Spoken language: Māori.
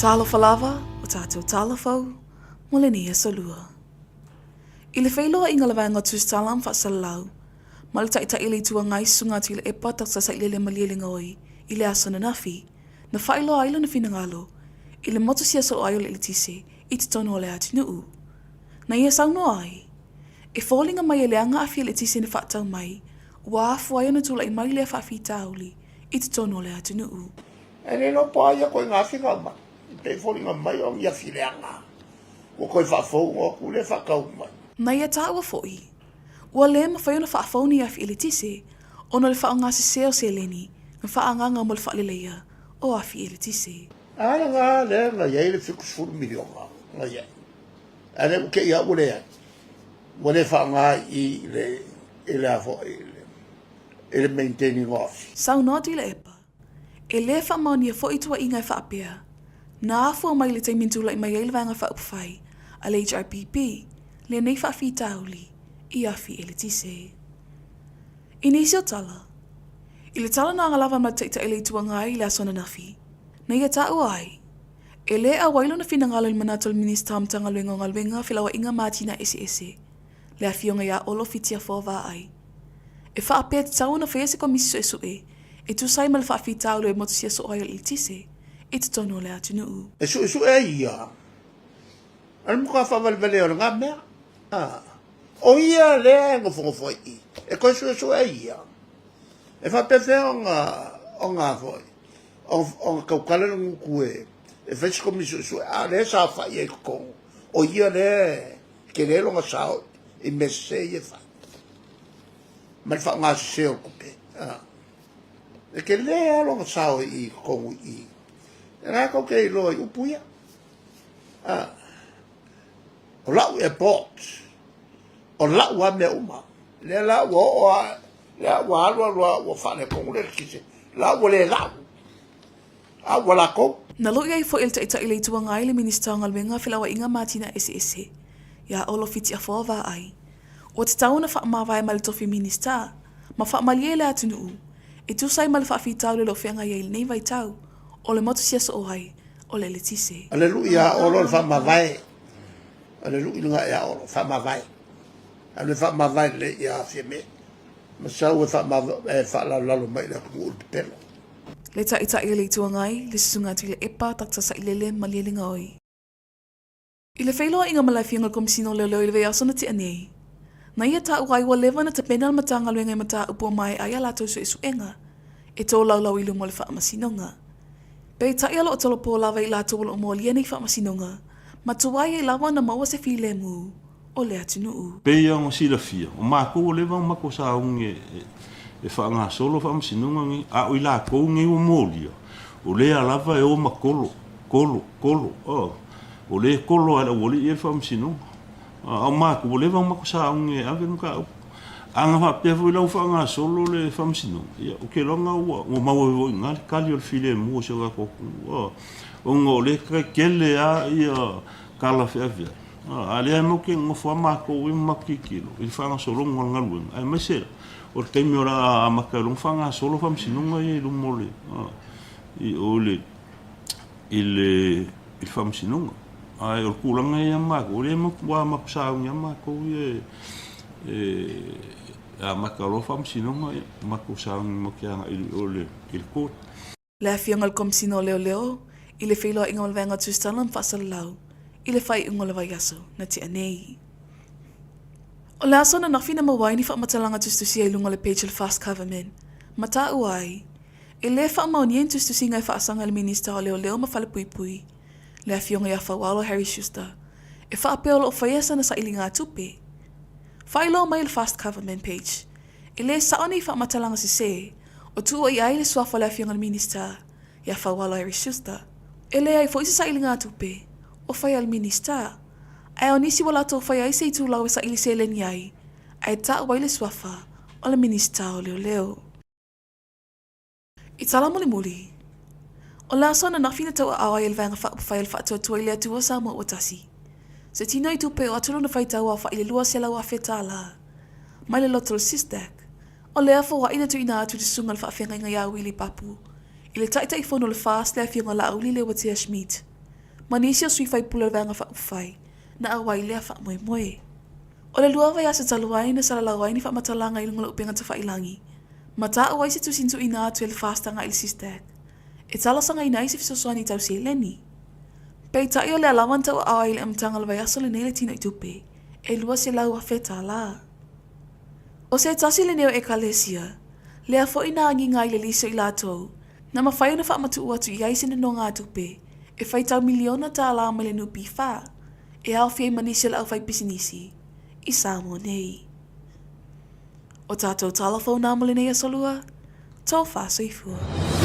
Talofa lava, o tātou tala fou, mole ni Aso Lua. I le whailoa inga lawa ngā tūstalam whaasalau, ma le taita ili tua ngai sunga tu i le epa taksa sa ile le malielinga oi, i le aso na nafi, na whailoa ailo na whinangalo, i le motu si aso aio le ilitise, i te tono o le ati nuu. Na ia sauno ai, e fōlinga mai e le anga afi le tise ni whaatau mai, ua afu aio na tula i mai le whaafi tauli, i te tono o le ati nuu. Ene no paia koe ngā whika ma. Te fōringa mai o ngia whileanga. O koe whaafou o kule whakau mai. Na ia tāua fōi. Ua le ma whaiona whaafauni afi ili tise, ono le whaanga se seo se leni, na whaanganga mo le whaalileia o afi ili tise. Ana ngā le ngā iei le whikusuru milionga. Ngā iei. Ane uke ia ule ai. Wane whaanga i le afo i le maintaining office. Sau nōti le epa. E le whaamaunia fo i tua ingai whaapea. Nā afua mai le teimintula i mai eilwanga whaupwhai, a le HRPP, le nei whaafi tauli, i afi e le tise. I nisi o tala. I le tala nā ngalawa ma teita e le tua ngai le asona nafi. Na ia tāu ai. E le a wailo na whinangalo i manatul minista amtanga luenga ngalwenga whilawa inga mātina ese. Le a fionga ia olo fitia fōwa ai. E whaapea te tau na whaese komisio e sue, e tu sai mal whaafi taulu e motusia so oio i tise, e te tono le atu nuu. E su e ia. Ana muka whawalwale o ngā mea. O ia le ngofongofo i. E koe su e ia. E whapewhe o ngā foi. O ngā kaukala na nguku e. E whaisi komisio su e. Le sa whai e kukongo. O ia le ke le longa sao i mese i e whai. Mai wha ngā se o kupe. E ke le longa sao i kukongo i. E ngā kau kei loa i upuia. O lau e pot. O lau a mea uma. Le lau o a... Le lau a alua o whane kongu le kise. Lau o le lau. A wala kou. Na loi ai fo ilta ita ilei tua ngai le minista o ngalwenga whilawa inga mātina ese. Ia olo fiti a whawa ai. O te tauna whaamawai ma le tofi minista. Ma whaamalie le atu nuu. E tu sai ma le whaafi tau le lo whianga iei le nei vai tau. O le motu sia so ai, o le tise. Aleluia, olo le whamawai. Aleluia nga ea olo, whamawai. Ale whamawai le ia fie me. Masau e whaalalalo mai le kungu ulu pelo. Le ta i le tua ngai, le sisunga tu le epa takta sa ilele malielinga oi. I le whailoa inga malai fianga komisino leo i le vea sona ti anei. Na ia ta uai wa lewa na te pena matanga luenga i mata upo mai ai ala tau su isu enga. E tō lau ilu mo le whaamasinonga. Pei tai alo o tolo pō lawa i la tōlo o mō lienei whaamasinonga. Ma tuai e lawa na maua se while mu o le atu nuu. Pei ang o sila fia. O mākou o lewa mako sa unge e whaanga solo whaamasinonga ngi. A o i la kou ngi o mōlia. O lea lava e o makolo. Kolo. O le kolo ala woli e whaamasinonga. O mākou o lewa mako sa unge ave nuka upu. Anga fa pevo ila ufa nga solo le famsino. Ya o ke longa o mawo nga kali o file mo se ga ko. O ngo le kele a ia kala fevia. Ale mo ke ngo fo ma ko i makikilo. I fa nga solo ngo nga lu. Ai mesel. O te mi ora a makalo fa nga solo famsino nga i lu mole. I ole il famsino. Ai o kulanga ia ma ko le mo wa ma sa nga ma ko a makalo famsinonga mako sang mo kia ole il kot le fiangal komsino leo i le whailo inga malwenga tūstalam whaasalau i le whai ingola vai aso na ti anei. O le aso na nawhina mawai ni whaamatalanga tūstusi ai lunga le page le fast government. Mata uai, e le whaamaunien tūstusi ngai whaasanga le minista o leo ma whale pui. Le fionga ia whawalo Harry Schuster. E whaapeolo o whaiesa na sa ilinga tupe. Whailo mai le fast government page. E le saoni whaamatalanga se, o tua i ai le swafa le fionga le minista, ia whawalo Harry Schuster. E le ai fo isi sa ilinga tupe, o whai al minista. Ai o nisi walato whai ai se i tūlau e sa ili se leni ai, ai ta wai le swafa o le minista o leo. I tala muli. O la sona na fina tau a awa i le vanga whai le whaatua tua i le atua sa mo o tasi. Se tino i tupe o atulu na whaitau a wha i le lua se lau a whetala. Mai le loto sistek. O lea fo wa ina tu ina atu te sunga le whaafenga inga ia wili papu. I le taita i fono le fast le a whionga la auli le watia Schmidt. Manisi o sui fai pula vanga fa ufai, na awai lea fa moe moe. O le lua vai asa taluai na salalawai ni fa matalanga i lunga upenga ta fa ilangi. Mata awai se tu sintu ina atu ele fasta nga il sistek. E tala sanga ina isi fisosoani tau se leni. Pei tai o le alawan tau awai le amtanga le vai asa le nele tino i tupe. E lua se lau a feta la. O se tasi le neo e kalesia, lea fo ina angi ngai le liso i latou, na mawhai na wha matu uatu i aise na no ngā tupe, e whai tau miliona ta ala me le nupi wha, e au fiai manisi le au whai pisinisi, i Samoa nei. O tātou tala fau nā mole nei Aso Lua, tau wha soifua.